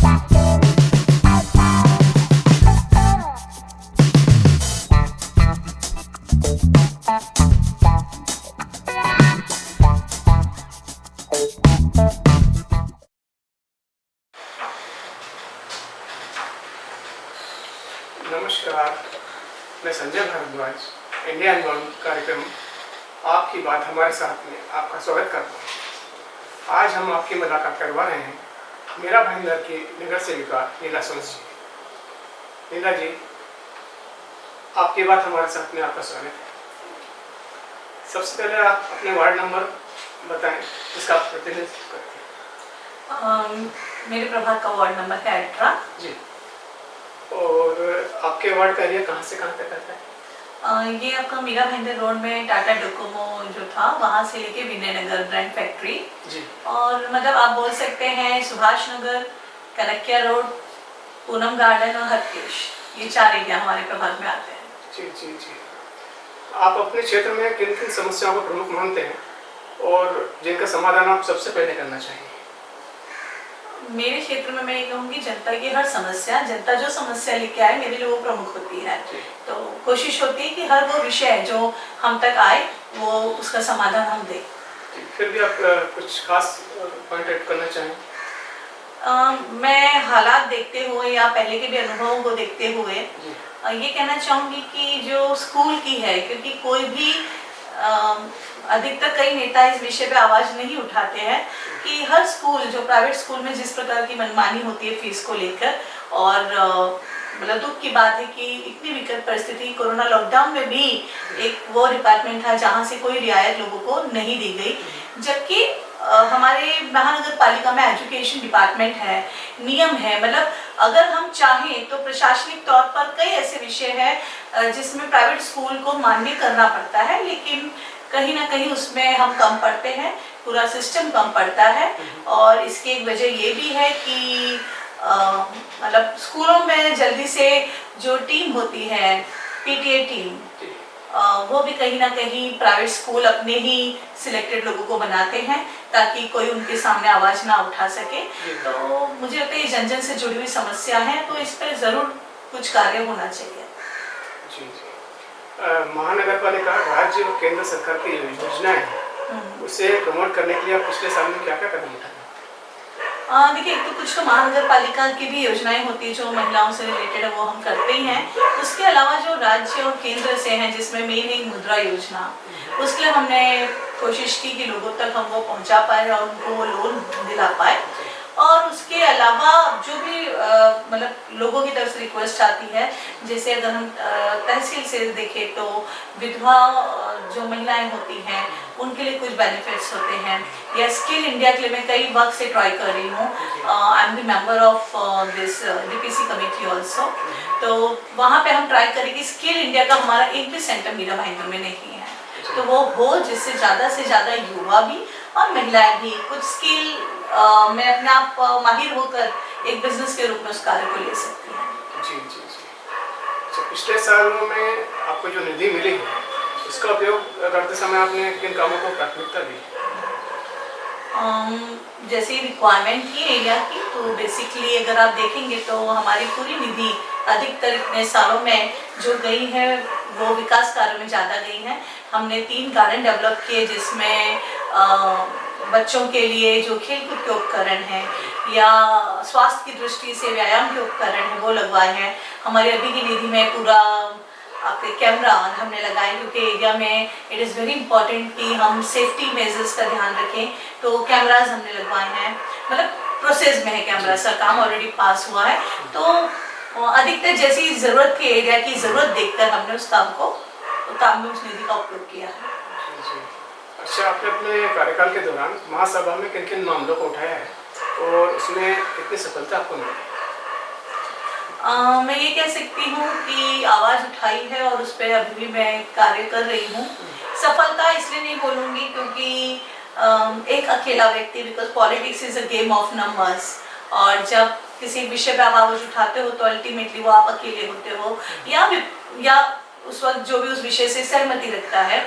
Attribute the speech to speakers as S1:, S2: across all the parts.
S1: नमस्कार, मैं संजय भारद्वाज, इंडिया अनमोल कार्यक्रम आपकी बात हमारे साथ में आपका स्वागत करता हूँ। आज हम आपकी मुलाकात करवा रहे हैं मेरा भाईंदर की नगर सेविका नीला सोंस जी। नीला जी, आपकी बात हमारे साथ में आपका स्वागत है। सबसे पहले आप अपने वार्ड नंबर बताएं जिसका आप प्रतिनिधित्व करते
S2: हैं। मेरे प्रभाग का वार्ड नंबर है 18
S1: जी। और आपके वार्ड का एरिया कहाँ से कहाँ तक आता है?
S2: ये आपका मीरा भाईंदर रोड में टाटा डोकोमो जो था वहाँ से लेके विनय नगर ब्रांड फैक्ट्री
S1: जी। और
S2: मतलब आप बोल सकते हैं सुभाष नगर, कनक्या रोड, पूनम गार्डन और हरकेश, ये 4 एरिया हमारे प्रभाग में आते हैं।
S1: जी जी जी। आप अपने क्षेत्र में किन किन समस्याओं को प्रमुख मानते हैं और जिनका समाधान आप सबसे पहले करना चाहिए?
S2: मेरे क्षेत्र में मैं ये कहूँगी जनता की हर समस्या, जनता जो समस्या लेके आए मेरे लिए वो प्रमुख होती है। तो कोशिश होती है कि हर वो विषय जो हम तक आए वो उसका समाधान हम दें।
S1: फिर भी आप कुछ खास पॉइंट ऐड करना चाहें?
S2: मैं हालात देखते हुए या पहले के भी अनुभवों को देखते हुए ये कहना चाहूँगी कि जो स्कूल की है, क्योंकि कोई भी अधिकतर कई नेता इस विषय पे आवाज नहीं उठाते हैं कि हर स्कूल जो प्राइवेट स्कूल में जिस प्रकार की मनमानी होती है फीस को लेकर, और मतलब दुख की बात है कि इतनी विकट परिस्थिति कोरोना लॉकडाउन में भी एक वो डिपार्टमेंट था जहां से कोई रियायत लोगों को नहीं दी गई, जबकि हमारे महानगर पालिका में एजुकेशन डिपार्टमेंट है, नियम है। मतलब अगर हम चाहें तो प्रशासनिक तौर पर कई ऐसे विषय हैं जिसमें प्राइवेट स्कूल को मान्य करना पड़ता है, लेकिन कहीं ना कहीं उसमें हम कम पढ़ते हैं, पूरा सिस्टम कम पड़ता है। और इसकी एक वजह ये भी है कि मतलब स्कूलों में जल्दी से जो टीम होती है पीटीए टीम, वो भी कहीं ना कहीं प्राइवेट स्कूल अपने ही सिलेक्टेड लोगों को बनाते हैं ताकि कोई उनके सामने आवाज ना उठा सके। तो मुझे लगता है ये जन जन से जुड़ी हुई समस्या है, तो इस पर जरूर कुछ कार्य होना चाहिए।
S1: जी जी। महानगर पालिका राज्य और केंद्र सरकार की योजनाएं हैं, उसे प्रमोट करने के लिए आप पिछले साल में क्या क्या कदम उठाए?
S2: देखिए, एक तो कुछ तो महानगर पालिका की भी योजनाएं होती है जो महिलाओं से रिलेटेड है, वो हम करते ही हैं। उसके अलावा जो राज्य और केंद्र से हैं, जिसमें मेन है मुद्रा योजना, उसके लिए हमने कोशिश की कि लोगों तक हम वो पहुंचा पाए और उनको वो लोन दिला पाए। और उसके अलावा जो भी मतलब लोगों की तरफ से रिक्वेस्ट आती है, जैसे अगर हम तहसील से देखें तो विधवा जो महिलाएं होती हैं उनके लिए कुछ बेनिफिट्स होते हैं, या स्किल इंडिया के लिए मैं कई वक्त से ट्राई कर रही हूँ। I am the member of this DPC committee also. तो वहाँ पे हम ट्राई करें कि स्किल इंडिया का हमारा एक भी सेंटर मीरा भाईंदर में नहीं है, तो वो हो जिससे ज़्यादा से ज़्यादा युवा भी और महिलाएं भी कुछ स्किल में अपने आप माहिर होकर एक बिजनेस के रूप में उस कार्य को ले सकती हैं।
S1: जी जी जी। अच्छा, पिछले सालों में आपको जो निधि मिली है उसका उपयोग करते समय आपने किन कामों को प्राथमिकता दी?
S2: जैसे रिक्वायरमेंट की एरिया की, तो बेसिकली अगर आप देखेंगे तो हमारी पूरी निधि अधिकतर इतने सालों में जो गई है वो विकास कार्यों में ज़्यादा गई है। हमने 3 गार्डन डेवलप किए जिसमें बच्चों के लिए जो खेलकूद के उपकरण हैं या स्वास्थ्य की दृष्टि से व्यायाम के उपकरण हैं वो लगवाए हैं। हमारे अभी की निधि में पूरा आपके कैमरा हमने लगाए, क्योंकि एरिया में इट इज़ वेरी इंपॉर्टेंट कि हम सेफ्टी मेजर्स का ध्यान रखें, तो कैमराज हमने लगवाए हैं। मतलब प्रोसेस में है कैमरा, सर काम ऑलरेडी पास हुआ है। तो अधिकतर जैसी ज़रूरत की एरिया की ज़रूरत देखकर हमने उस काम में उस निधि का उपयोग किया है।
S1: अच्छा, आपने अपने कार्यकाल के दौरान महासभा में किन किन मामलों को उठाया है और उसमें कितनी सफलता आपको मिली?
S2: मैं ये कह सकती हूँ कि आवाज़ उठाई है और उस पर अभी भी मैं कार्य कर रही हूँ। सफलता इसलिए नहीं बोलूँगी क्योंकि एक अकेला व्यक्ति, because politics is a game of numbers, और जब किसी विषय पर आप आवाज़ उठाते हो तो अल्टीमेटली वो आप अकेले होते हो या उस वक्त जो भी उस विषय से सहमति रखता है।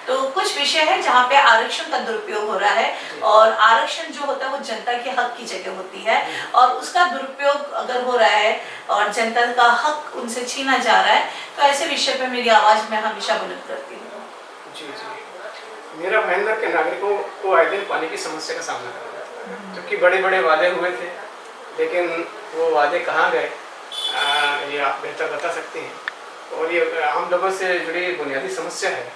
S2: तो कुछ विषय है जहाँ पे आरक्षण का दुरुपयोग हो रहा है, और आरक्षण जो होता है वो जनता के हक की जगह होती है, और उसका दुरुपयोग अगर हो रहा है और जनता का हक उनसे छीना जा रहा है, तो ऐसे विषय पे मेरी आवाज मैं हमेशा बुलंद करती हूँ।
S1: जी जी, मेरा भाईंदर के नागरिकों को आए दिन पानी की समस्या का सामना करना पड़ता है, क्योंकि बड़े बड़े वादे हुए थे, लेकिन वो वादे कहाँ गए, ये आप बेहतर बता सकते हैं। और ये हम लोगों से जुड़ी बुनियादी समस्या है,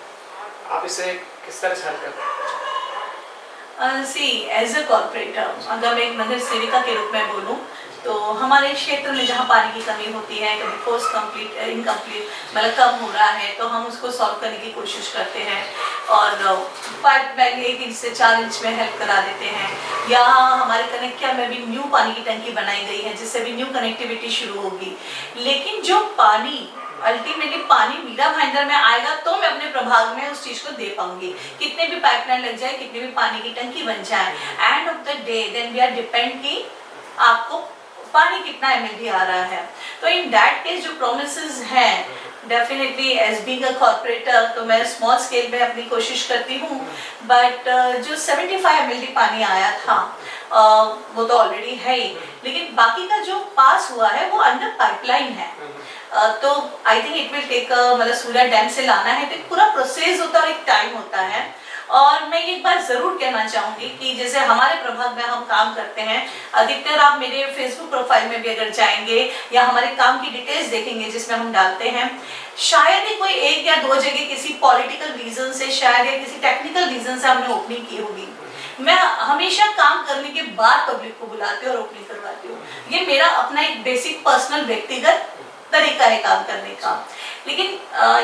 S1: आप इसे किस तरह से हल करते हैं?
S2: सी एज अ कॉर्पोरेटर, अगर मैं एक नगर सेविका के रूप में बोलूं, तो हमारे क्षेत्र में जहाँ पानी की कमी होती है, कभी फोर्स कंप्लीट इनकम्प्लीट मतलब कम हो रहा है, तो हम उसको सॉल्व करने की कोशिश करते हैं और पाइप लाइन 1 इंच से 4 इंच में हेल्प करा देते हैं। या हमारे कनेक्टिया में भी न्यू पानी की टंकी बनाई गई है, जिससे भी न्यू कनेक्टिविटी शुरू होगी। लेकिन जो पानी अल्टीमेटली पानी मीरा भाईंदर में आएगा तो मैं अपने प्रभाग में उस चीज को दे पाऊंगी। कितने भी पाइपलाइन लग जाए, कितनी भी पानी की टंकी बन जाए, end of the day then we are depend कि आपको पानी कितना एमएलडी आ रहा है। तो इन दैट केस जो प्रोमिसेस हैं, definitely as being a corporator तो मैं स्मॉल स्केल में अपनी कोशिश करती हूँ, बट जो 75 एमएलडी पानी आया था वो तो ऑलरेडी है ही, लेकिन बाकी का जो पास हुआ है वो अंडर पाइपलाइन है। तो I think it will take, मतलब सूर्या डैम से लाना है तो एक पूरा प्रोसेस होता है और एक टाइम होता है। और मैं एक बात जरूर कहना चाहूंगी कि जैसे हमारे प्रभाग में हम काम करते हैं, अधिकतर आप मेरे फेसबुक प्रोफाइल में भी अगर जाएंगे या हमारे काम की डिटेल्स देखेंगे जिसमें हम डालते हैं, शायद ही कोई 1 या 2 जगह किसी पॉलिटिकल रीजन से, शायद या किसी टेक्निकल रीजन से हमने ओपनिंग की होगी। मैं हमेशा काम करने के बाद पब्लिक को बुलाती हूँ और ओपनिंग करवाती हूँ। ये मेरा अपना एक बेसिक पर्सनल व्यक्तिगत तरीका है काम करने का। लेकिन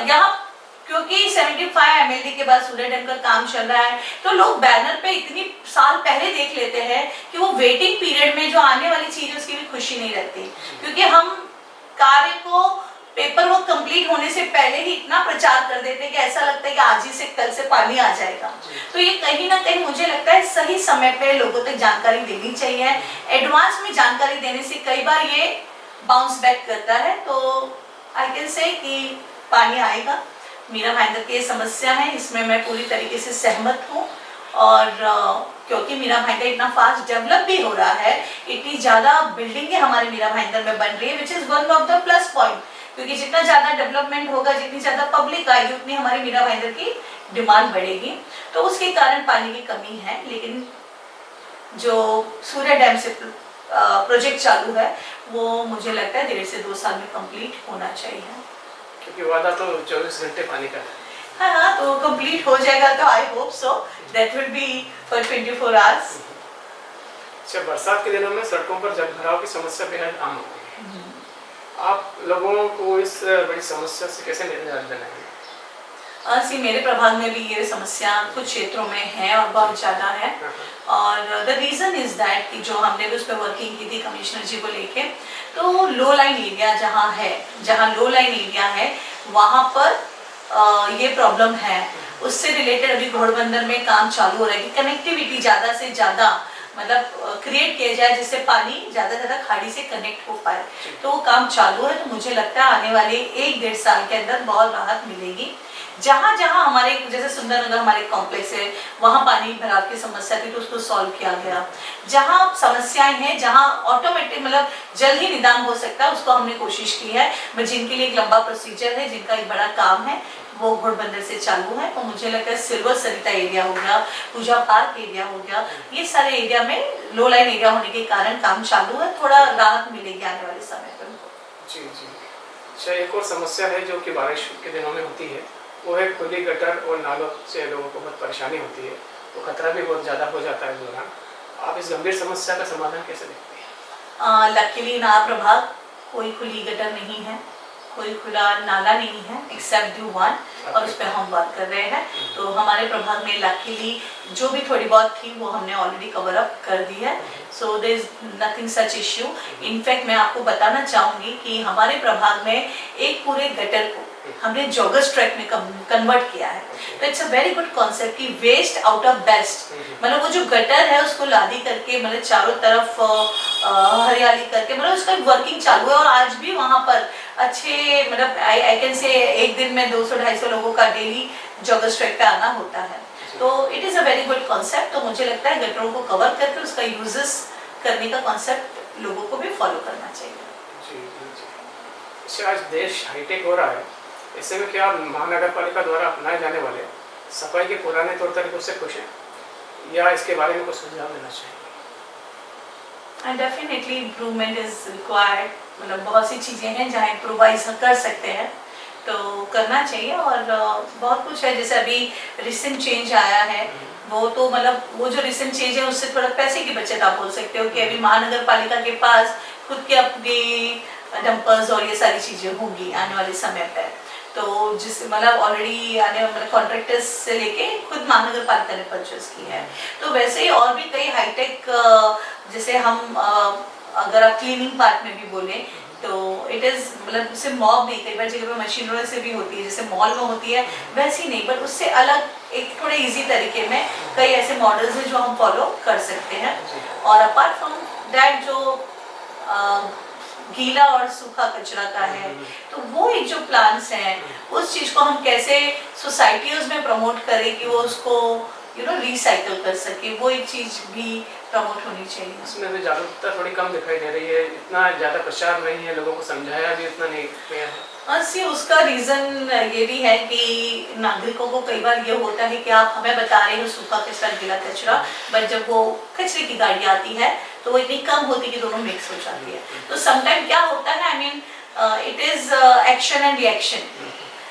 S2: यहाँ क्योंकि 75 एमएलडी के बाद सूर्य डैम का काम चल रहा है, तो लोग बैनर पे इतनी साल पहले देख लेते हैं कि वो वेटिंग पीरियड में जो आने वाली चीज है उसकी भी खुशी नहीं रहती, क्योंकि हम कार्य को पेपर वर्क कंप्लीट होने से पहले ही इतना प्रचार कर देते हैं कि ऐसा लगता है कि आज ही से कल से पानी आ जाएगा। तो ये कहीं ना कहीं मुझे लगता है सही समय पे लोगों तक जानकारी देनी चाहिए। एडवांस में जानकारी देने से कई बार ये बाउंस बैक करता है। तो आई कैन से कि पानी आएगा, मीरा भाईंदर की समस्या है, इसमें मैं पूरी तरीके से सहमत हूँ। और क्योंकि मीरा भाईंदर इतना फास्ट डेवलप भी हो रहा है, इतनी ज्यादा बिल्डिंगें हमारे मीरा भाईंदर में बन रही है, which is one of the plus point, क्योंकि जितना ज्यादा डेवलपमेंट होगा, जितनी ज्यादा पब्लिक आएगी, उतनी हमारी मीरा भाईंदर की डिमांड बढ़ेगी। तो उसके कारण पानी की कमी है। लेकिन जो सूर्य डैम से प्रोजेक्ट चालू है वो मुझे लगता है 1.5 से 2 साल में कंप्लीट होना चाहिए,
S1: क्योंकि वादा तो 24 घंटे पानी का है।
S2: हाँ, तो कंप्लीट हो जाएगा। तो I hope so that will be for 24 hours.
S1: अच्छा, बरसात के दिनों में सड़कों पर जलभराव की समस्या बेहद आम होती है, आप लोगों को इस बड़ी समस्या से कैसे निजात दिलाएंगे?
S2: सी मेरे प्रभाग में भी ये समस्या कुछ क्षेत्रों में है और बहुत ज़्यादा है। और द रीज़न इज़ दैट कि जो हमने भी उस पर वर्किंग की थी कमिश्नर जी को लेके, तो लो लाइन एरिया जहाँ है, जहाँ लो लाइन एरिया है वहाँ पर ये प्रॉब्लम है। उससे रिलेटेड अभी घोड़बंदर में काम चालू हो रहा है कि कनेक्टिविटी ज़्यादा से ज़्यादा मतलब क्रिएट किया जाए, जिससे पानी ज़्यादा से ज़्यादा खाड़ी से कनेक्ट हो पाए। तो वो काम चालू है। तो मुझे लगता है आने वाले 1-1.5 साल के अंदर बहुत राहत मिलेगी। जहाँ जहाँ हमारे जैसे सुंदरनगर हमारे कॉम्प्लेक्स है, वहाँ पानी भराव की समस्या थी तो उसको सॉल्व किया गया। जहाँ समस्याएं हैं, जहाँ ऑटोमेटिक मतलब जल्द ही निदान हो सकता है, उसको हमने कोशिश की है। जिनके लिए एक लंबा प्रोसीजर है, जिनका एक बड़ा काम है, वो घोड़बंदर से चालू है। और मुझे लगता है सिल्वर सरिता एरिया हो गया, पूजा पार्क एरिया हो गया, ये सारे एरिया में लो लाइन एरिया होने के कारण काम चालू है। थोड़ा राहत मिलेगी आने वाले समय पर।
S1: जी जी। अच्छा, एक और समस्या है जो कि बारिश के दिनों में होती है, वो है खुली गटर और नालों से लोगों को बहुत परेशानी होती है, तो खतरा भी बहुत ज़्यादा हो जाता है इस दौरान। आप इस गंभीर समस्या का समाधान कैसे देखते हैं?
S2: लकीली ना प्रभाग कोई खुली गटर नहीं है, कोई खुला नाला नहीं है एक्सेप्ट ड्यू वन, और उस पर हम वर्क कर रहे हैं। तो हमारे प्रभाग में लकीली जो भी थोड़ी बहुत थी वो हमने ऑलरेडी कवर अप कर दी है। So there is nothing such issue. In fact मैं आपको बताना चाहूँगी कि हमारे प्रभाग में एक पूरे गटर को हमने जॉगर्स ट्रैक में कन्वर्ट किया है। तो it's a very good concept कि वेस्ट आउट ऑफ बेस्ट, मतलब वो जो गटर है उसको लादी करके मतलब चारों तरफ हरियाली करके मतलब उसका वर्किंग चालू है। और आज भी वहाँ पर अच्छे मतलब आई कैन से एक दिन में 200-250 लोगों का डेली जॉगर्स ट्रैक पे आना होता है। तो it is a very good concept. तो मुझे लगता है गटरों को कवर करके उसका यूजेस करने का कॉन्सेप्ट लोगों को भी फॉलो करना चाहिए।
S1: जी जी जी। इससे आज देश हाईटेक हो रहा है, ऐसे में क्या महानगर पालिका द्वारा अपनाए जाने वाले सफाई के पुराने तौर तरीकों से खुश हैं या इसके बारे में कुछ सुझाव देना चाहिए?
S2: And definitely improvement is required. मतलब बहुत सी चीज़ें हैं जहाँ इम्प्रोवाइज कर सकते हैं तो करना चाहिए। और बहुत कुछ है, जैसे अभी रिसेंट चेंज आया है वो तो मतलब वो जो रिसेंट चेंज है उससे थोड़ा पैसे की बचत आप बोल सकते हो कि अभी महानगर पालिका के पास खुद के अपने डंपर्स और ये सारी चीज़ें होंगी आने वाले समय पर। तो जिस मतलब ऑलरेडी आने मतलब कॉन्ट्रैक्टर्स से लेके खुद महानगर पालिका ने परचेज की है। तो वैसे ही और भी कई हाईटेक, जैसे हम अगर आप क्लीनिंग पार्ट में भी बोलें तो इट इज़ मतलब उससे मॉब नहीं, कई बार जगह पे मशीनरी से भी होती है जैसे मॉल में होती है वैसी नहीं, बट उससे अलग एक थोड़े इजी तरीके में कई ऐसे मॉडल्स हैं जो हम फॉलो कर सकते हैं। और अपार्ट फ्रॉम दैट जो गीला और सूखा कचरा का है तो वो एक जो प्लान्स हैं उस चीज़ को हम कैसे सोसाइटीज में प्रमोट करें कि वो उसको रिसाइकल कर सके, वो एक चीज़ भी प्रमोट होनी चाहिए।
S1: इसमें भी जागरूकता थोड़ी कम दिखाई दे रही है, इतना ज़्यादा प्रचार नहीं है, लोगों को समझाया भी इतना नहीं गया है।
S2: सी उसका रीज़न ये भी है कि नागरिकों को कई बार ये होता है कि आप हमें बता रहे हो सूखा कचरा गीला कचरा, बट जब वो कचरे की गाड़ी आती है तो वो इतनी कम होती है कि दोनों मिक्स हो जाती है। तो समटाइम क्या होता है, I mean it is action and reaction.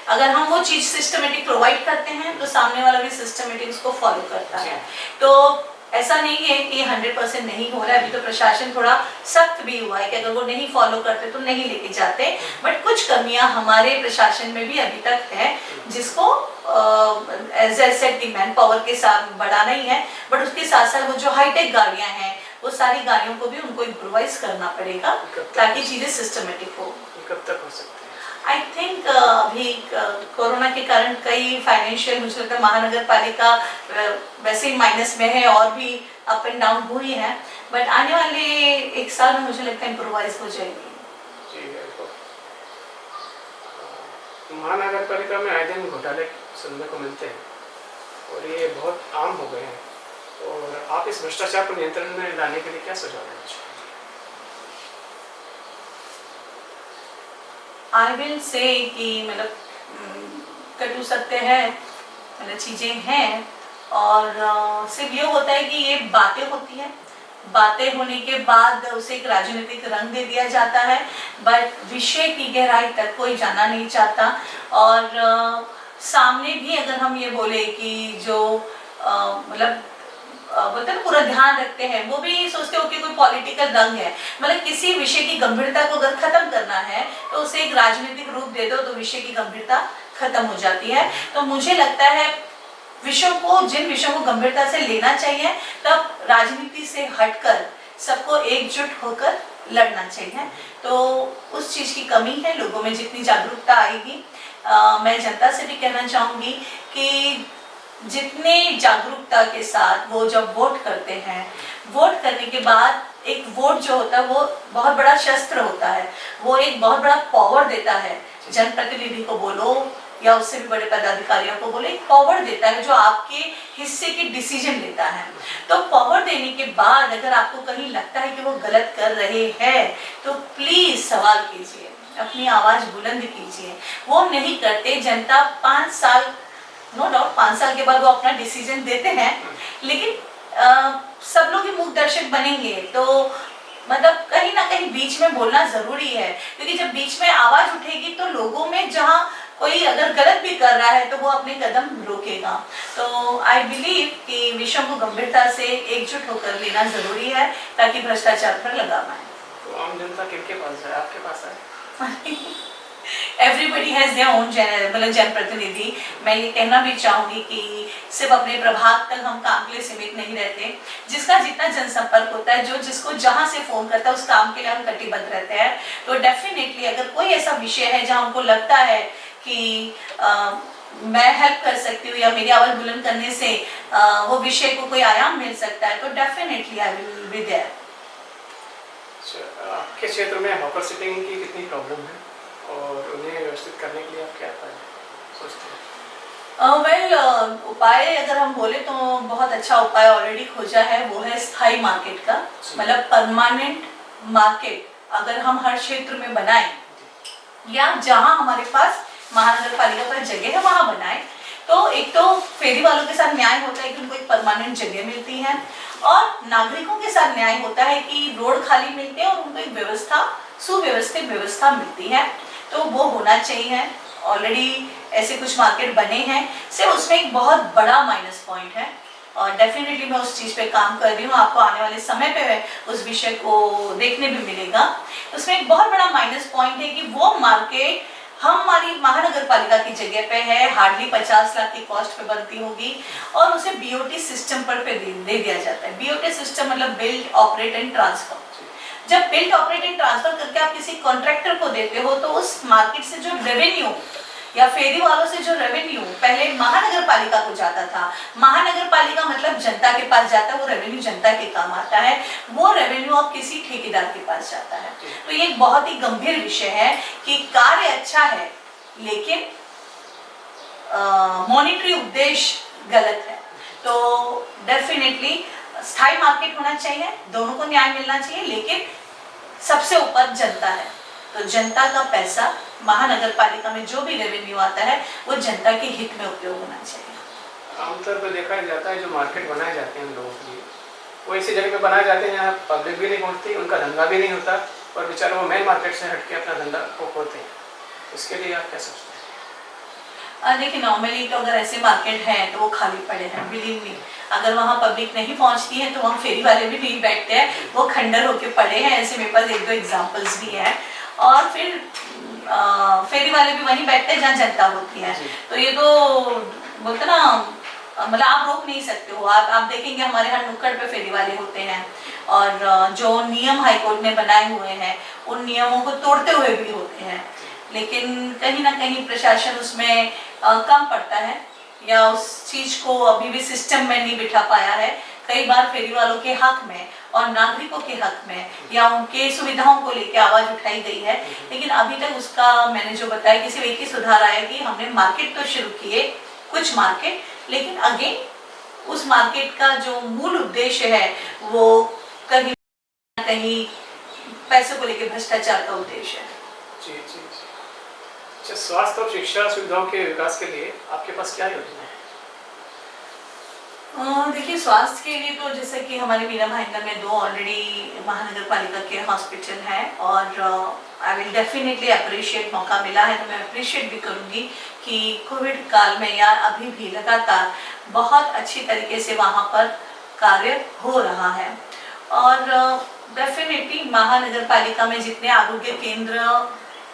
S2: अगर हम वो चीज़ सिस्टमेटिक प्रोवाइड करते हैं तो सामने वाला भी सिस्टमेटिक उसको फॉलो करता है। तो ऐसा नहीं है कि 100% नहीं हो रहा है। अभी तो प्रशासन थोड़ा सख्त भी हुआ है कि अगर वो नहीं फॉलो करते तो नहीं लेके जाते, बट कुछ कमियां हमारे प्रशासन में भी अभी तक है जिसको as a set the man power के साथ बढ़ाना ही है। बट उसके साथ साथ वो जो हाईटेक गाड़ियां हैं वो सारी गाड़ियों को भी उनको इम्प्रोवाइज करना पड़ेगा ताकि चीज़ें सिस्टमेटिक हो।
S1: कब तक हो सकती है?
S2: आई थिंक अभी कोरोना के कारण कई फाइनेंशियल, मुझे लगता है महानगर पालिका वैसे ही माइनस में है और भी अप एंड डाउन हुई है, बट आने वाले एक साल में मुझे लगता है इम्प्रोवाइज हो जाएगी।
S1: जी बिल्कुल। महानगर पालिका में आए दिन घोटाले सुनने को मिलते हैं और ये बहुत आम हो गए हैं, और आप इस भ्रष्टाचार को नियंत्रण में लाने के लिए क्या सुझाव देना चाहिए?
S2: आई विल से कि मतलब कटु सत्य है, मतलब चीज़ें हैं और सिर्फ ये होता है कि ये बातें होती हैं, बातें होने के बाद उसे एक राजनीतिक रंग दे दिया जाता है, बट विषय की गहराई तक कोई जाना नहीं चाहता। और सामने भी अगर हम ये बोले कि जो मतलब बोलते हैं पूरा ध्यान रखते हैं, वो भी सोचते हो कि कोई पॉलिटिकल रंग है। मतलब किसी विषय की गंभीरता को अगर खत्म करना है तो उसे एक राजनीतिक रूप दे दो तो विषय की गंभीरता खत्म हो जाती है। तो मुझे लगता है विषयों को, जिन विषयों को गंभीरता से लेना चाहिए तब राजनीति से हटकर सबको एकजुट होकर लड़ना चाहिए। तो उस चीज़ की कमी है, लोगों में जितनी जागरूकता आएगी। मैं जनता से भी कहना चाहूँगी कि जितने जागरूकता के साथ वो जब वोट करते हैं, वोट करने के बाद एक वोट जो होता है वो बहुत बड़ा शस्त्र होता है, वो एक बहुत बड़ा पावर देता है। जनप्रतिनिधि को बोलो या उससे भी बड़े पदाधिकारियों को बोलो, एक पावर देता है जो आपके हिस्से के डिसीजन लेता है। तो पावर देने के बाद अगर आपको कहीं लगता है कि वो गलत कर रहे हैं तो प्लीज सवाल कीजिए, अपनी आवाज बुलंद कीजिए। वो नहीं करते, जनता 5 साल, नो डाउट 5 साल के बाद वो अपना डिसीजन देते हैं, लेकिन सब लोग ही मूक दर्शक बनेंगे। तो मतलब कहीं ना कहीं बीच में बोलना जरूरी है, क्योंकि जब बीच में आवाज उठेगी तो लोगों में जहाँ कोई अगर गलत भी कर रहा है तो वो अपने कदम रोकेगा। तो आई बिलीव कि विषयों को गंभीरता से एकजुट होकर लेना जरूरी है ताकि भ्रष्टाचार पर लगाम आए।
S1: तो आम जनता किनके पास है, आपके पास है?
S2: एवरीबडी हैज देयर ओन मतलब जनप्रतिनिधि। मैं ये कहना भी चाहूंगी कि सिर्फ अपने प्रभाग तक हम काम के लिए सीमित नहीं रहते। जिसका जितना जनसंपर्क होता है, जो जिसको जहाँ से फोन करता है उस काम के लिए हम कटिबद्ध रहते हैं। तो डेफिनेटली अगर कोई ऐसा विषय है जहाँ हमको लगता है कि मैं हेल्प कर सकती हूँ या मेरी आवाज बुलंद करने से वो विषय को कोई आयाम मिल सकता है, तो definitely I will be there.
S1: आपके क्षेत्र में हॉकर सिटिंग की कितनी प्रॉब्लम है? और उन्हें व्यवस्थित करने के लिए आप क्या उपाय सोचते हैं?
S2: उपाय अगर हम बोले तो बहुत अच्छा उपाय ऑलरेडी खोजा है, वो है स्थायी मार्केट का। मतलब परमानेंट मार्केट अगर हम हर क्षेत्र में बनाएं या जहां हमारे पास महानगर पालिका पर जगह है वहां बनाएं, तो एक तो फेरी वालों के साथ न्याय होता है कि उनको एक परमानेंट जगह मिलती है, और नागरिकों के साथ न्याय होता है कि रोड खाली मिलते हैं और उनको एक व्यवस्था, सुव्यवस्थित व्यवस्था मिलती है। तो वो होना चाहिए। ऑलरेडी ऐसे कुछ मार्केट बने हैं, सिर्फ उसमें एक बहुत बड़ा माइनस पॉइंट है और डेफिनेटली मैं उस चीज पे काम कर रही हूँ। आपको आने वाले समय पे उस विषय को देखने भी मिलेगा। उसमें एक बहुत बड़ा माइनस पॉइंट है कि वो मार्केट हमारी महानगर पालिका की जगह पे है, हार्डली 50 लाख की कॉस्ट पे बनती होगी और उसे बीओटी सिस्टम पर पे दे दिया जाता है। बीओटी सिस्टम मतलब बिल्ड ऑपरेट एंड ट्रांसफर। जब बिल्ड ऑपरेट एंड ट्रांसफर करके आप किसी कॉन्ट्रैक्टर को देते हो तो उस मार्केट से जो रेवेन्यू या फेरी वालों से जो रेवेन्यू पहले महानगर पालिका को जाता था, महानगर पालिका मतलब जनता के पास जाता है, वो रेवेन्यू जनता के काम आता है, वो रेवेन्यू अब किसी ठेकेदार के पास जाता है। तो ये एक बहुत ही गंभीर विषय है कि कार्य अच्छा है लेकिन मॉनिटरी उद्देश्य गलत है। तो डेफिनेटली स्थायी मार्केट होना चाहिए, दोनों को न्याय मिलना चाहिए, लेकिन सबसे ऊपर जनता है, तो जनता का पैसा महानगर पालिका में जो भी रेवेन्यू आता है वो जनता के हित में उपयोग होना चाहिए।
S1: आमतौर पर देखा जाता है जो मार्केट बनाए जाते हैं उन लोगों के लिए, वो ऐसी जगह पे बनाए जाते हैं जहाँ पब्लिक भी नहीं पहुँचती, उनका धंधा भी नहीं होता और बेचारे वो मेन मार्केट से हट के अपना धंधा को खोलते हैं। इसके लिए आप क्या सोचते हैं?
S2: देखिए नॉर्मली तो अगर ऐसे मार्केट हैं तो वो खाली पड़े हैं, बिलीव मी। अगर वहाँ पब्लिक नहीं पहुँचती है तो वहाँ फेरी वाले भी नहीं बैठते हैं, वो खंडर होके पड़े हैं। ऐसे मेरे पास एक दो एग्जांपल्स भी हैं। और फिर फेरी वाले भी वहीं बैठते हैं जहाँ जनता होती है। तो ये तो बोलते ना, मतलब आप रोक नहीं सकते हो। आप देखेंगे हमारे हर नुक्कड़ पे फेरी वाले होते हैं और जो नियम हाईकोर्ट ने बनाए हुए हैं उन नियमों को तोड़ते हुए भी होते हैं, लेकिन कहीं ना कहीं प्रशासन उसमें कम पड़ता है या उस चीज को अभी भी सिस्टम में नहीं बिठा पाया है। कई बार फेरी वालों के हक में और नागरिकों के हक में या उनके सुविधाओं को लेकर आवाज उठाई गई है, लेकिन अभी तक उसका मैंने जो बताया कि सिर्फ एक ही सुधार आया कि हमने मार्केट तो शुरू किए कुछ मार्केट, लेकिन अगेन उस मार्केट का जो मूल उद्देश्य है वो कहीं ना कहीं पैसे को लेकर भ्रष्टाचार का उद्देश्य है।
S1: जी जी जी। अच्छा, स्वास्थ्य और शिक्षा सुविधाओं के विकास के लिए आपके पास क्या योजना है?
S2: देखिए स्वास्थ्य के लिए तो जैसे कि हमारे मीरा भाईंदर में 2 ऑलरेडी महानगर पालिका के हॉस्पिटल हैं और आई विल डेफिनेटली अप्रिशिएट, मौका मिला है तो मैं अप्रिशिएट भी करूंगी कि कोविड काल में या अभी भी लगातार बहुत अच्छी तरीके से वहाँ पर कार्य हो रहा है। और डेफिनेटली महानगर पालिका में जितने आरोग्य केंद्र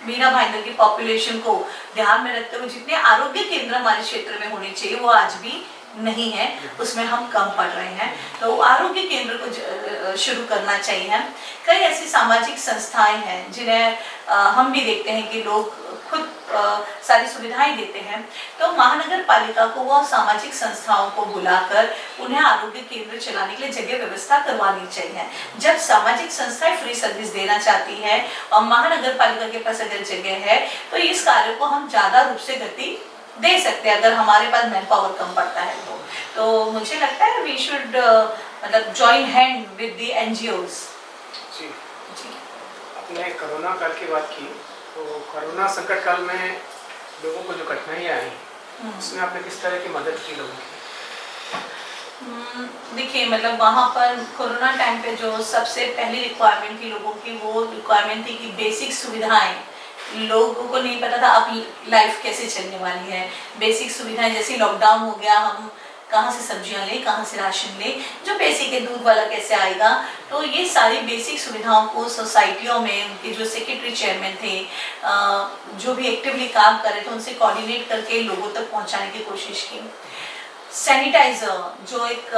S2: मीरा भाईंदर की पॉपुलेशन को ध्यान में रखते हुए जितने आरोग्य केंद्र हमारे क्षेत्र में होने चाहिए वो आज भी नहीं है, उसमें हम कम पड़ रहे हैं। तो आरोग्य केंद्र को शुरू करना चाहिए। कई ऐसी सामाजिक संस्थाएं हैं जिन्हें हम भी देखते हैं कि लोग खुद सारी सुविधाएं देते हैं, तो महानगर पालिका को वो सामाजिक संस्थाओं को बुलाकर उन्हें आरोग्य केंद्र चलाने के लिए जगह व्यवस्था करवानी चाहिए। जब सामाजिक संस्थाएं फ्री सर्विस देना चाहती है और महानगर पालिका के पास अगर जगह है तो इस कार्य को हम ज्यादा रूप से गति दे सकते हैं अगर हमारे पास मैन पावर कम पड़ता है तो मुझे लगता है वी शुड मतलब join hand with the NGOs.
S1: जी जी। आपने कोरोना काल की बात की, तो कोरोना संकट काल में लोगों को जो कठिनाइयाँ आई उसमें आपने किस तरह की मदद की लोगों की?
S2: देखिए मतलब वहाँ पर कोरोना टाइम पे जो सबसे पहली रिक्वायरमेंट थी लोगों की वो रिक्वायरमेंट थी कि बेसिक सुविधाएं, लोगों को नहीं पता था अब लाइफ कैसे चलने वाली है। बेसिक सुविधाएं जैसे लॉकडाउन हो गया, हम कहाँ से सब्जियां लें, कहाँ से राशन लें, जो बेसिक है दूध वाला कैसे आएगा। तो ये सारी बेसिक सुविधाओं को सोसाइटियों में उनके जो सेक्रेटरी चेयरमैन थे जो भी एक्टिवली काम कर रहे थे उनसे कोऑर्डिनेट करके लोगों तक पहुँचाने की कोशिश की। सैनिटाइजर जो एक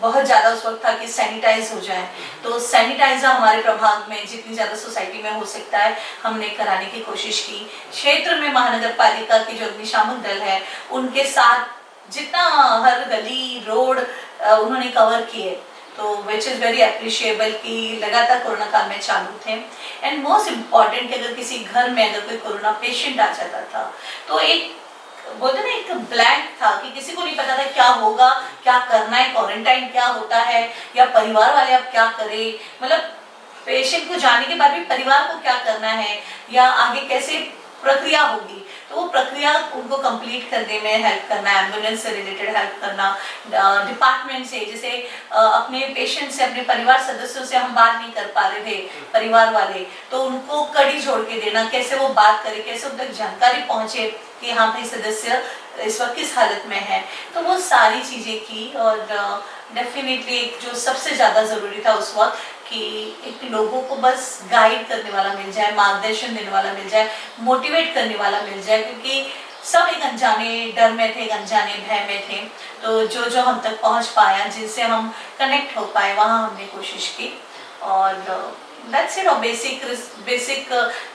S2: बहुत ज़्यादा उस वक्त था कि सैनिटाइज हो जाए, तो सैनिटाइजर हमारे प्रभाग में जितनी ज़्यादा सोसाइटी में हो सकता है हमने कराने की कोशिश की। क्षेत्र में महानगर पालिका की जो अग्निशामक दल है उनके साथ जितना हर गली रोड उन्होंने कवर किए, तो विच इज़ वेरी अप्रिशिएबल कि लगातार कोरोना काल में चालू थे। एंड मोस्ट इम्पॉर्टेंट कि अगर किसी घर में अगर कोई कोरोना पेशेंट आ जाता था तो एक बोलते ना एक ब्लैंक था कि किसी को नहीं पता था क्या होगा, क्या करना है, क्वारंटाइन क्या होता है, या परिवार वाले अब क्या करें, मतलब पेशेंट को जाने के बाद भी परिवार को क्या करना है या आगे कैसे प्रक्रिया होगी। तो वो प्रक्रिया उनको कंप्लीट करने में हेल्प करना, एम्बुलेंस से रिलेटेड हेल्प करना, डिपार्टमेंट से जैसे अपने पेशेंट से, अपने परिवार सदस्यों से हम बात नहीं कर पा रहे थे परिवार वाले, तो उनको कड़ी जोड़ के देना, कैसे वो बात करे, कैसे उन तक जानकारी पहुंचे कि हाँ भाई सदस्य इस वक्त किस हालत में है। तो वो सारी चीज़ें की और डेफिनेटली एक जो सबसे ज़्यादा ज़रूरी था उस वक्त कि एक लोगों को बस गाइड करने वाला मिल जाए, मार्गदर्शन देने वाला मिल जाए, मोटिवेट करने वाला मिल जाए, क्योंकि सब एक अनजाने डर में थे, एक अनजाने भय में थे। तो जो जो हम तक पहुंच पाया, जिनसे हम कनेक्ट हो पाए, वहाँ हमने कोशिश की। और दैट्स इट। और बेसिक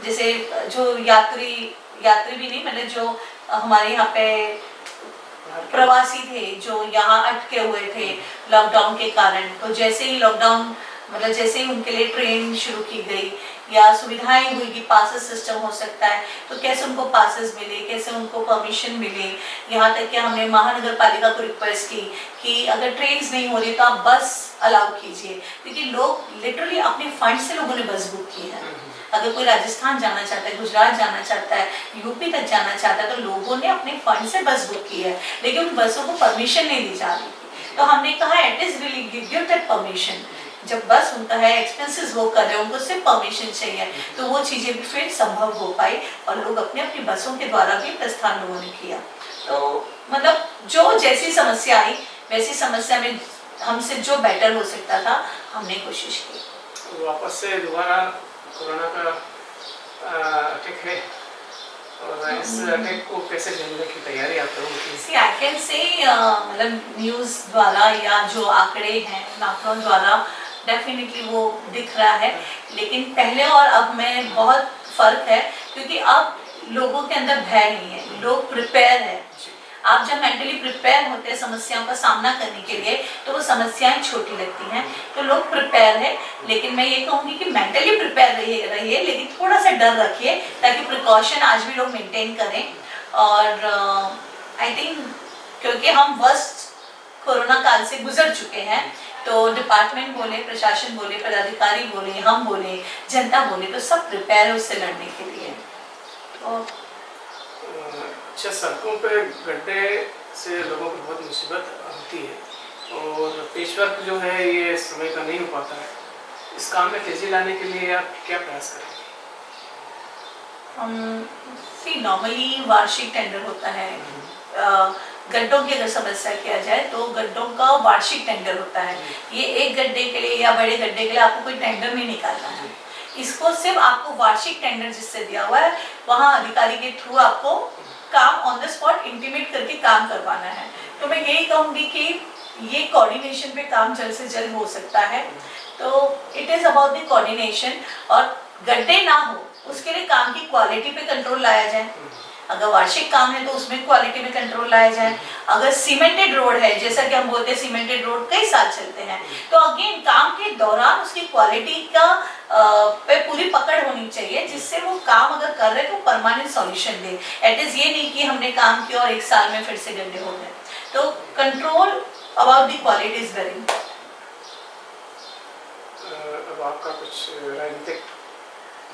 S2: जैसे जो यात्री भी नहीं, मतलब जो हमारे यहाँ पे प्रवासी थे जो यहाँ अटके हुए थे लॉकडाउन के कारण, तो जैसे ही लॉकडाउन मतलब जैसे ही उनके लिए ट्रेन शुरू की गई या सुविधाएं हुई कि पासेस सिस्टम हो सकता है, तो कैसे उनको पासेस मिले, कैसे उनको परमिशन मिले। यहाँ तक कि हमने महानगर पालिका को रिक्वेस्ट की कि अगर ट्रेन नहीं हो रही तो आप बस अलाउ कीजिए, क्योंकि लोग लिटरली अपने फंड से लोगों ने बस बुक की है। अगर कोई राजस्थान जाना चाहता है, गुजरात जाना चाहता है, यूपी तक जाना चाहता है, तो लोगों ने अपने फंड से बस बुक की है, लेकिन उन बसों को परमिशन नहीं दी जा रही थी। तो हमने कहा it is really give that permission. जब बस उनका है, एक्सपेंसेस वो कर रहे हैं, उनको सिर्फ परमिशन चाहिए, तो वो चीजें भी फिर संभव हो पाई और लोग अपने अपनी बसों के द्वारा भी प्रस्थान लोगों ने किया। तो मतलब जो जैसी समस्या आई वैसी समस्या में हमसे जो बेटर हो सकता था हमने कोशिश की।
S1: वापस से दोबारा कोरोना का अटैक है और इस अटैक को कैसे झेलने की तैयारी आप लोगों की?
S2: See, I can say मतलब न्यूज़ द्वारा या जो आंकड़े हैं आंकड़ों द्वारा डेफिनेटली वो दिख रहा है, लेकिन पहले और अब में बहुत फर्क है, क्योंकि अब लोगों के अंदर भय नहीं है, लोग प्रिपेयर है। आप जब मेंटली प्रिपेयर होते हैं समस्याओं का सामना करने के लिए तो वो समस्याएं छोटी लगती हैं, तो लोग प्रिपेयर है। लेकिन मैं ये कहूँगी कि मेंटली प्रिपेयर रहिए, लेकिन थोड़ा सा डर रखिए ताकि प्रिकॉशन आज भी लोग मेंटेन करें। और आई थिंक क्योंकि हम वर्स्ट कोरोना काल से गुजर चुके हैं, तो डिपार्टमेंट बोले, प्रशासन बोले, पदाधिकारी बोले, हम बोले, जनता बोले, तो सब प्रिपेयर है उससे लड़ने के लिए। तो
S1: अच्छा, सड़कों पे गड्ढे से लोगों को बहुत मुसीबत होती है और पेचवर्क जो है ये समय का नहीं हो पाता है। इस काम में तेजी लाने के लिए आप क्या प्रयास करेंगे?
S2: नॉर्मली वार्षिक टेंडर होता है। गड्ढों की अगर समस्या किया जाए तो गड्ढों का वार्षिक टेंडर होता है। ये एक गड्ढे के लिए या बड़े गड्ढे के लिए आपको कोई टेंडर नहीं निकालना है, इसको सिर्फ आपको वार्षिक टेंडर जिससे दिया हुआ है वहाँ अधिकारी के थ्रू आपको काम ऑन द स्पॉट इंटीमेट करके काम करवाना है। तो मैं यही कहूँगी कि ये कोऑर्डिनेशन पे काम जल्द से जल्द हो सकता है। तो it is about the coordination, और गड्ढे ना हो उसके लिए काम की क्वालिटी पे कंट्रोल लाया जाए। अगर वार्षिक काम है तो उसमें क्वालिटी में कंट्रोल लाया जाए। अगर सीमेंटेड रोड है, जैसा कि हम बोलते हैं सीमेंटेड रोड कई साल चलते हैं, तो अगेन काम के दौरान उसकी क्वालिटी का पे पूरी पकड़ होनी चाहिए, जिससे वो काम अगर कर रहे तो परमानेंट सॉल्यूशन दे। एट इज ये नहीं कि हमने काम किया और एक साल में फिर से गड्ढे हो गए। तो control about the quality is very important.
S1: अब आपका कुछ राजनीतिक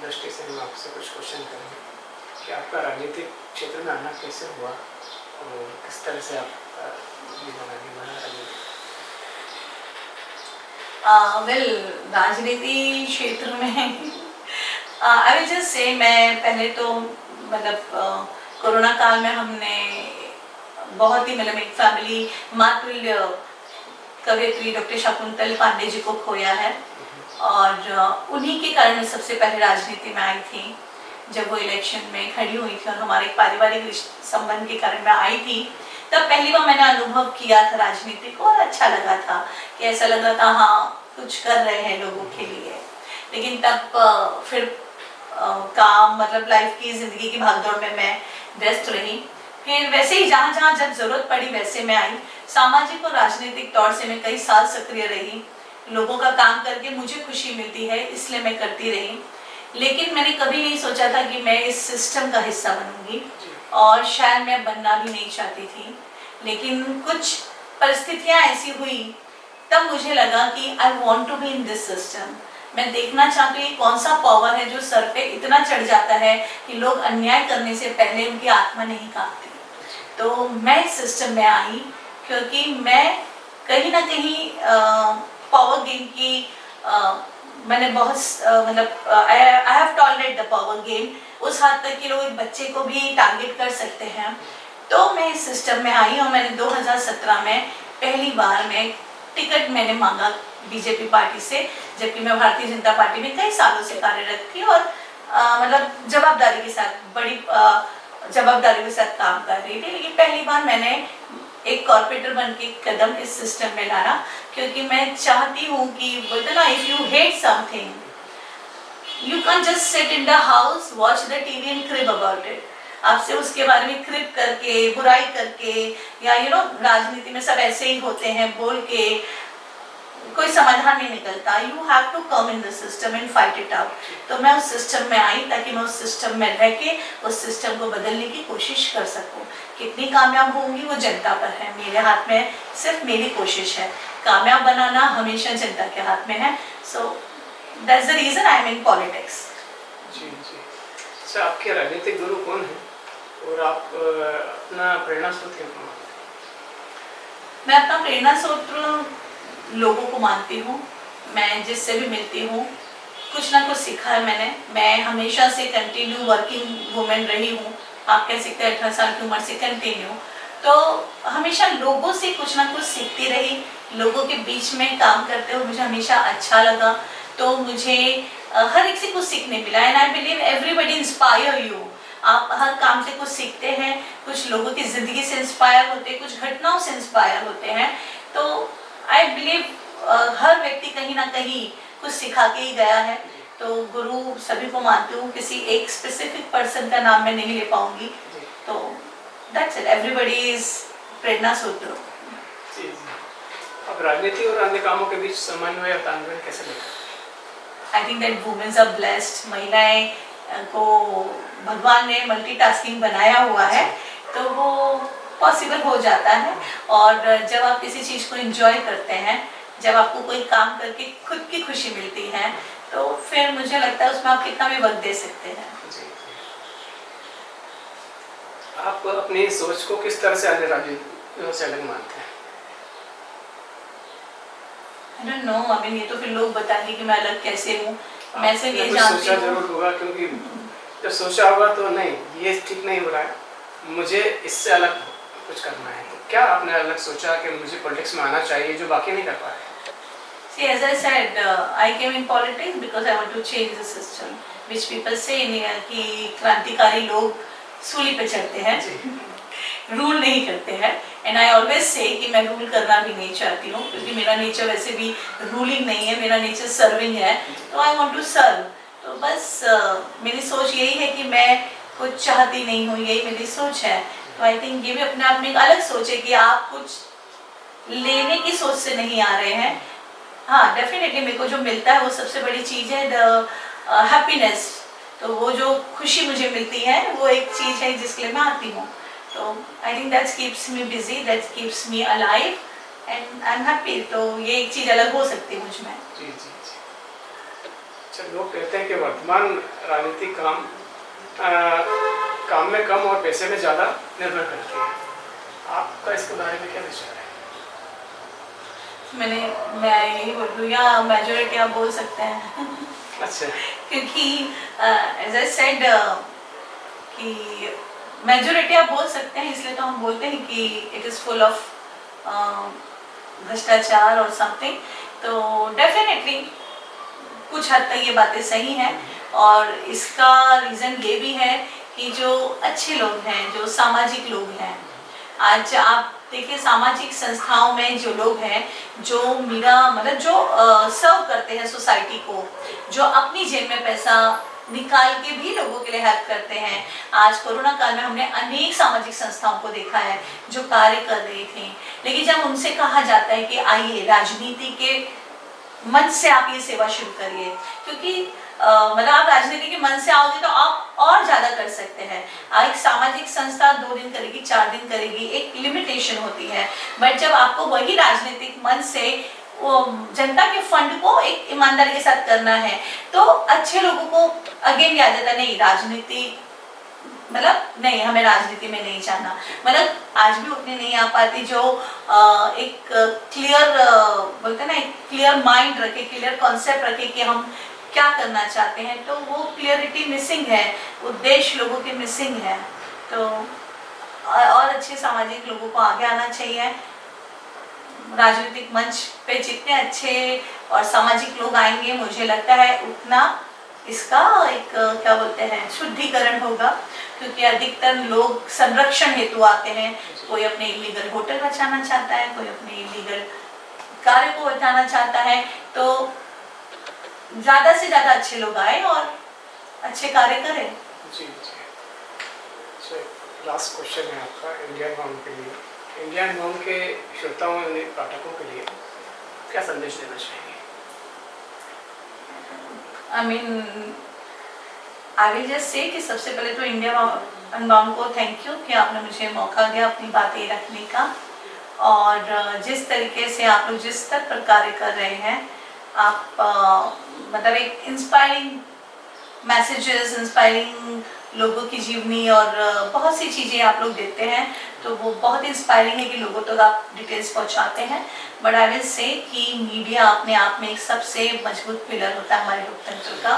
S1: दृष्टि से हम आपसे कुछ क्वेश्चन करेंगे कि आपका राजनीतिक क्षेत्र में आना कैसे हुआ और किस तरह से आप
S2: राजनीति क्षेत्र में आई विल जस्ट से, मैं पहले तो मतलब कोरोना काल में हमने बहुत ही मतलब एक फैमिली मातृल्य कवयित्री डॉक्टर शकुंतल पांडे जी को खोया है, और उन्हीं के कारण मैं सबसे पहले राजनीति में आई थी। जब वो इलेक्शन में खड़ी हुई थी और हमारे पारिवारिक संबंध के कारण मैं आई थी, तब पहली बार मैंने अनुभव किया था राजनीति को और अच्छा लगा था कि ऐसा लग रहा था हाँ कुछ कर रहे हैं लोगों के लिए। लेकिन तब फिर काम मतलब लाइफ की जिंदगी की भागदौड़ में मैं व्यस्त रही। फिर वैसे ही जहाँ जहाँ जब जरूरत पड़ी वैसे मैं आई। सामाजिक और राजनीतिक तौर से मैं कई साल सक्रिय रही। लोगों का काम करके मुझे खुशी मिलती है, इसलिए मैं करती रही। लेकिन मैंने कभी नहीं सोचा था कि मैं इस सिस्टम का हिस्सा बनूंगी, और शायद मैं बनना भी नहीं चाहती थी। लेकिन कुछ परिस्थितियां ऐसी हुई, तब मुझे लगा कि I want to be in this system. मैं देखना चाहती हूँ कौन सा पावर है जो सर पे इतना चढ़ जाता है कि लोग अन्याय करने से पहले उनकी आत्मा नहीं कांपती। तो मैं इस सिस्टम में आई क्योंकि मैं कहीं ना कहीं पावर गेम की मैंने बहुत मतलब I have tolerate the power game उस हद तक कि लोग एक बच्चे को भी टारगेट कर सकते हैं। तो मैं इस सिस्टम में आई और मैंने 2017 में पहली बार में टिकट मैंने मांगा बीजेपी पार्टी से, जबकि मैं भारतीय जनता पार्टी में कई सालों से कार्यरत थी और मतलब जवाबदारी के साथ बड़ी जवाबदारी के साथ काम कर रही थी। लेकिन पहली बार मैंने एक कॉर्पोरेटर बन के कदम इस सिस्टम में लाना, क्योंकि मैं चाहती हूँ कि बोलते ना, if you hate something you can just sit in the house, watch the TV and क्रिप about it. आपसे उसके बारे में क्रिप करके, बुराई करके, या राजनीति में सब ऐसे ही होते हैं, बोल के कोई समाधान नहीं निकलता। You have to come in the system and fight it out. तो मैं उस सिस्टम में आई ताकि मैं उस सिस्टम में रह के उस सिस्टम को बदलने की कोशिश कर सकूं। कितनी कामयाब होंगी वो जनता पर है, मेरे हाथ में सिर्फ मेरी कोशिश है। कामयाब बनाना हमेशा जनता के हाथ में है। So that's the reason I am in politics.
S1: जी जी। अच्छा, आपके राजनीतिक गुरु कौन है और आप अपना प्रेरणा स्रोत क्या मानते हैं?
S2: मैं अपना प्रेरणा स्रोत लोगों को मानती हूँ। मैं जिससे भी मिलती हूँ कुछ ना कुछ सीखा है मैंने। मैं हमेशा से कंटिन्यू वर्किंग वुमेन रही हूँ। आप कह सकते हैं 18 साल की उम्र से कंटिन्यू। तो हमेशा लोगों से कुछ ना कुछ सीखती रही, लोगों के बीच में काम करते हुए मुझे हमेशा अच्छा लगा। तो मुझे हर एक से कुछ सीखने मिला। And I believe everybody inspire you. आप हर काम से कुछ सीखते हैं, कुछ लोगों की ज़िंदगी से इंस्पायर होते हैं, कुछ घटनाओं से इंस्पायर होते हैं। तो आई बिलीव हर व्यक्ति कहीं ना कहीं कुछ सिखा के ही गया है। तो गुरु सभी को मानती हूँ, किसी एक स्पेसिफिक पर्सन का नाम मैं नहीं ले पाऊंगी। तो दैट्स इट, एवरीबडी इज प्रेरणा स्रोत।
S1: जी जी। अब राजनीति और अन्य कामों के बीच समन्वय और तालमेल कैसे लें?
S2: I think that womens are blessed. महिलाएं को भगवान ने मल्टीटास्किंग बनाया हुआ है, तो वो पॉसिबल हो जाता है। और जब आप किसी चीज़ को एंजॉय करते हैं, जब आपको कोई काम करके खुद की खुशी मिलती है, तो फिर मुझे लगता है उसमें आप कितना भी वक्त दे सकते हैं।
S1: जी। आप अपनी सोच को किस तरह से अन्य राज्यों से अलग मानते हैं?
S2: I don't know, I mean ये तो फिर लोग बताएंगे कि मैं अलग कैसे हूँ। मैं सिर्फ ये
S1: कुछ
S2: जानती
S1: सोचा
S2: हूँ।
S1: जरूर होगा, क्योंकि जब सोचा होगा तो नहीं ये ठीक नहीं हो रहा है, मुझे इससे अलग कुछ करना है। तो क्या आपने अलग सोचा कि मुझे पॉलिटिक्स में आना चाहिए जो बाकी नहीं कर पा रहे?
S2: See, as I said, I came in politics because I want to change the system, which people say कि क्रांतिकारी लोग सूली पे चढ़ते हैं, रूल नहीं करते हैं। एंड आई ऑलवेज से कि मैं रूल करना भी नहीं चाहती हूँ, क्योंकि मेरा नेचर वैसे भी रूलिंग नहीं है, मेरा नेचर सर्विंग है। तो आई वांट टू सर्व। तो बस मेरी सोच यही है कि मैं कुछ चाहती नहीं हूँ, यही मेरी सोच है। तो आई थिंक ये भी अपने आप में एक अलग सोच है कि आप कुछ लेने की सोच से नहीं आ रहे हैं। हाँ, डेफिनेटली मेरे को जो मिलता है वो सबसे बड़ी चीज़ है, द हैप्पीनेस। तो वो जो खुशी मुझे मिलती है वो एक चीज़ है जिसके लिए मैं आती हूँ। तो I think that keeps me busy, that keeps me alive and I am happy. तो ये एक चीज़ अलग हो सकती है मुझ में।
S1: जी जी जी। अच्छा, लोग कहते हैं कि वर्तमान राजनीतिक काम में कम और पैसे में ज़्यादा निर्भर करती है। आपका इसके बारे में क्या विचार है?
S2: मैं यही बोल रही हूँ, या मेजोरिटी आप बोल सकते हैं।
S1: अच्छा।
S2: क्योंकि एज आई सेड कि मेजोरिटी आप बोल सकते हैं, इसलिए तो हम बोलते हैं कि इट इज़ फुल ऑफ भ्रष्टाचार और समथिंग। तो डेफिनेटली कुछ हद तक ये बातें सही हैं, और इसका रीज़न ये भी है कि जो अच्छे लोग हैं, जो सामाजिक लोग हैं, आज आप देखिए सामाजिक संस्थाओं में जो लोग हैं, जो जो सर्व करते हैं सोसाइटी को, जो अपनी जेब में पैसा निकाल के भी लोगों के लिए हेल्प करते हैं। आज कोरोना काल में हमने अनेक सामाजिक संस्थाओं को देखा है जो कार्य कर रहे थे, लेकिन जब उनसे कहा जाता है कि आइए राजनीति के मन से आप ये सेवा शुरू करिए, क्योंकि मतलब आप राजनीति के मन से आओगे तो आप और ज्यादा कर सकते हैं। एक सामाजिक संस्था 2 दिन करेगी, 4 दिन करेगी, एक लिमिटेशन होती है। बट जब आपको वही राजनीतिक मन से वो जनता के फंड को एक ईमानदारी के साथ करना है, तो अच्छे लोगों को अगेन याद आता नहीं, राजनीति मतलब नहीं, हमें राजनीति में नहीं जाना। मतलब आज भी उतने नहीं आ पाती जो एक क्लियर बोलते ना, एक क्लियर माइंड रखे, क्लियर कॉन्सेप्ट रखे कि हम क्या करना चाहते हैं। तो वो क्लियरिटी मिसिंग है, उद्देश्य लोगों के मिसिंग है। तो और अच्छे सामाजिक लोगों को आगे आना चाहिए। राजनीतिक मंच पे जितने अच्छे और सामाजिक लोग आएंगे, मुझे लगता है उतना इसका एक क्या बोलते हैं, शुद्धिकरण होगा। क्योंकि अधिकतर लोग संरक्षण हेतु आते हैं। कोई अपने इलीगल होटल बचाना चाहता है, कोई अपने इलीगल कार्य को बचाना चाहता है। तो ज्यादा से ज्यादा अच्छे लोग आए और अच्छे कार्य करें।
S1: जी जी। लास्ट क्वेश्चन है आपका इंडियन मॉम के लिए। इंडियन मॉम के श्रोताओं और पाठकों के लिए क्या संदेश देना चाहिए?
S2: I mean, I will just say कि सबसे पहले तो इंडिया मॉम को थैंक यू कि आपने मुझे मौका दिया अपनी बातें रखने का। और जिस तरीके से आप लोग जिस स्तर पर कार्य कर रहे हैं, आप मतलब एक इंस्पायरिंग मैसेजेस, इंस्पायरिंग लोगों की जीवनी और बहुत सी चीज़ें आप लोग देते हैं। तो वो बहुत इंस्पायरिंग है कि लोगों तक आप डिटेल्स पहुंचाते हैं। बट आई विल से कि मीडिया अपने आप में एक सबसे मजबूत पिलर होता है हमारे लोकतंत्र का।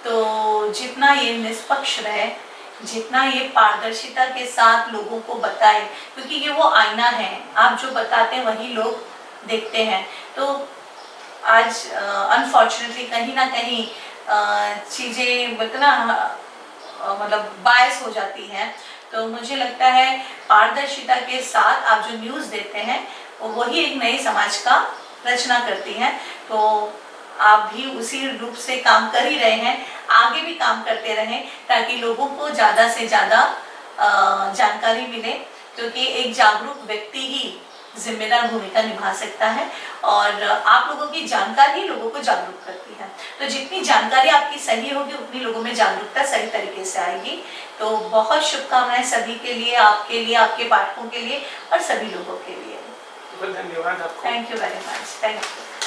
S2: तो जितना ये निष्पक्ष रहे, जितना ये पारदर्शिता के साथ लोगों को बताए, क्योंकि ये वो आईना है, आप जो बताते हैं वही लोग देखते हैं। तो आज अनफॉर्चुनेटली कहीं ना कहीं चीज़ें मतलब बायस हो जाती हैं। तो मुझे लगता है पारदर्शिता के साथ आप जो न्यूज़ देते हैं वही एक नए समाज का रचना करती हैं। तो आप भी उसी रूप से काम कर ही रहे हैं, आगे भी काम करते रहें, ताकि लोगों को ज़्यादा से ज़्यादा जानकारी मिले। क्योंकि एक जागरूक व्यक्ति ही जिम्मेदार भूमिका निभा सकता है और आप लोगों की जानकारी लोगों को जागरूक करती है। तो जितनी जानकारी आपकी सही होगी, उतनी लोगों में जागरूकता सही तरीके से आएगी। तो बहुत शुभकामनाएं सभी के लिए, आपके पाठकों के लिए और सभी लोगों के लिए।
S1: बहुत धन्यवाद आपको।
S2: Thank you very much. Thank you.